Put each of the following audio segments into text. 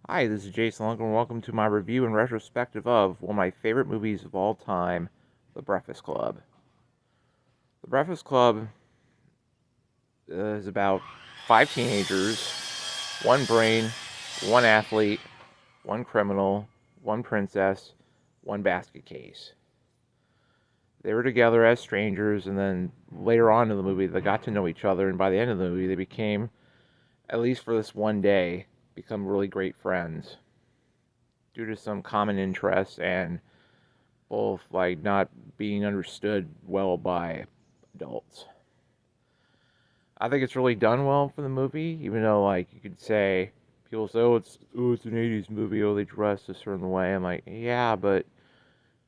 Hi, this is Jason Lunk, and welcome to my review and retrospective of one of my favorite movies of all time, The Breakfast Club. The Breakfast Club is about five teenagers, one brain, one athlete, one criminal, one princess, one basket case. They were together as strangers, and then later on in the movie, they got to know each other, and by the end of the movie, they became, at least for this one day, become really great friends due to some common interests and both like not being understood well by adults. I think it's really done well for the movie, even though like you could say people say, it's an '80s movie, oh they dress a certain way. I'm like, yeah, but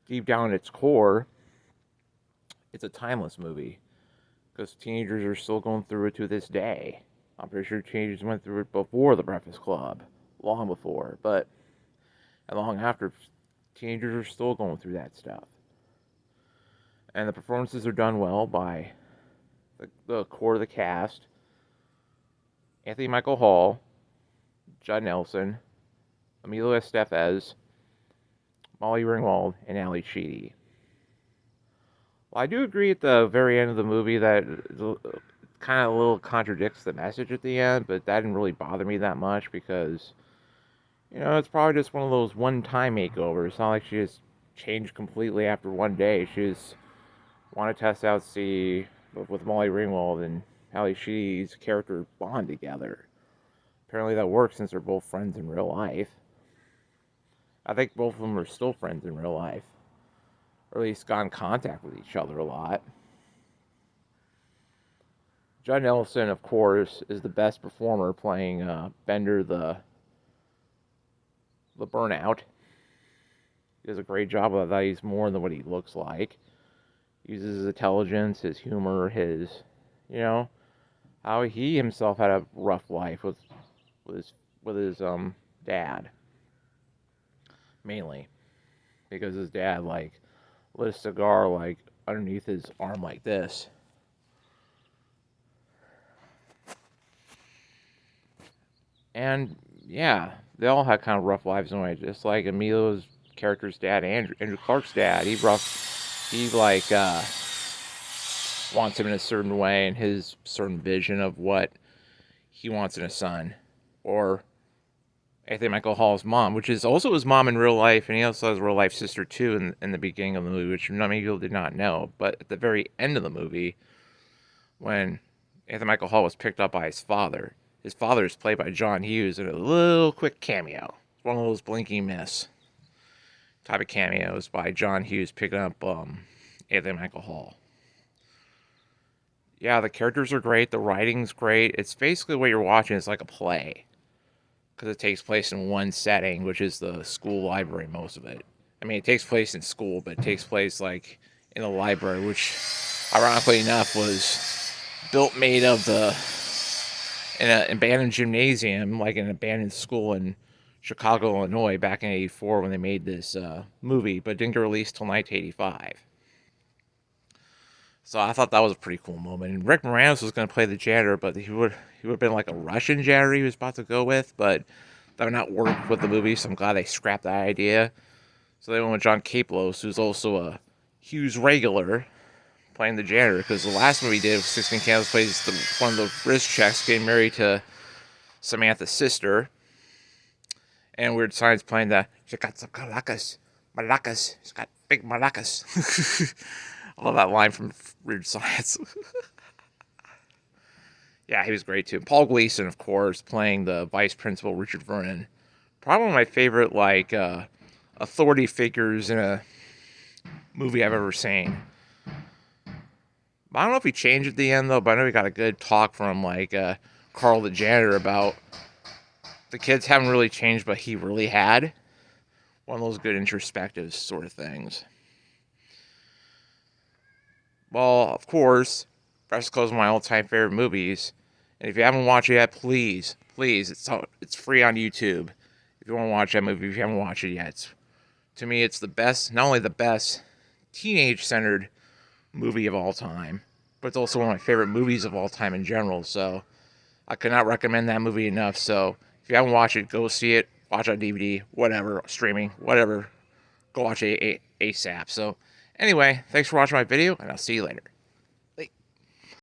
deep down at its core, it's a timeless movie because teenagers are still going through it to this day. I'm pretty sure teenagers went through it before the Breakfast Club, long before, but and long after, teenagers are still going through that stuff. And the performances are done well by the core of the cast: Anthony Michael Hall, Judd Nelson, Emilio Estevez, Molly Ringwald, and Ali Sheedy. Well, I do agree at the very end of the movie that it kind of a little contradicts the message at the end, but that didn't really bother me that much because, it's probably just one of those one-time makeovers. It's not like she just changed completely after one day. She just wanted to test out, see with Molly Ringwald and Ali Sheedy's character bond together. Apparently that works since they're both friends in real life. I think both of them are still friends in real life, or at least got in contact with each other a lot. Judd Nelson, of course, is the best performer playing Bender the Burnout. He does a great job of that. He's more than what he looks like. He uses his intelligence, his humor, you know, how he himself had a rough life with his with his dad, mainly because his dad like lit a cigar like underneath his arm like this. And yeah, they all had kind of rough lives anyway. Just like Emilio's character's dad, Andrew Clark's dad, he like wants him in a certain way and his certain vision of what he wants in a son, or I think Michael Hall's mom, which is also his mom in real life, and he also has a real life sister too in the beginning of the movie, which many people did not know. But at the very end of the movie, when Anthony Michael Hall was picked up by his father is played by John Hughes in a little quick cameo. It's one of those blinky miss type of cameos by John Hughes picking up Anthony Michael Hall. Yeah, the characters are great. The writing's great. It's basically what you're watching is like a play because it takes place in one setting, which is the school library. Most of it. I mean, it takes place in school, but it takes place like in a library, which, ironically enough, was built made of the in an abandoned gymnasium, like an abandoned school in Chicago, Illinois, back in '84 when they made this movie, but it didn't get released till 1985. So I thought that was a pretty cool moment. And Rick Moranis was going to play the janitor, but he would have been like a Russian janitor he was about to go with, but that would not work with the movie. So I'm glad they scrapped that idea. So they went with John Caplos, who's also a Hughes regular, playing the janitor. Because the last movie he did, 16 Candles, plays one of the wrist checks getting married to Samantha's sister. And Weird Science playing the she got some malacas. She's got big malacas. I love that line from Weird Science. Yeah, he was great too. Paul Gleason, of course, playing the vice principal Richard Vernon. Probably one of my favorite authority figures in a movie I've ever seen. I don't know if he changed at the end though, but I know he got a good talk from Carl the janitor about the kids haven't really changed, but he really had. One of those good introspective sort of things. Well, of course, Breakfast Club is one of my all-time favorite movies, and if you haven't watched it yet, please, it's free on YouTube. If you want to watch that movie, if you haven't watched it yet, to me, it's the best, not only the best teenage-centered movie of all time, but it's also one of my favorite movies of all time in general. So I could not recommend that movie enough. So if you haven't watched it, go see it. watch on DVD, whatever, streaming, whatever. Go watch ASAP. So, anyway, thanks for watching my video, and I'll see you later.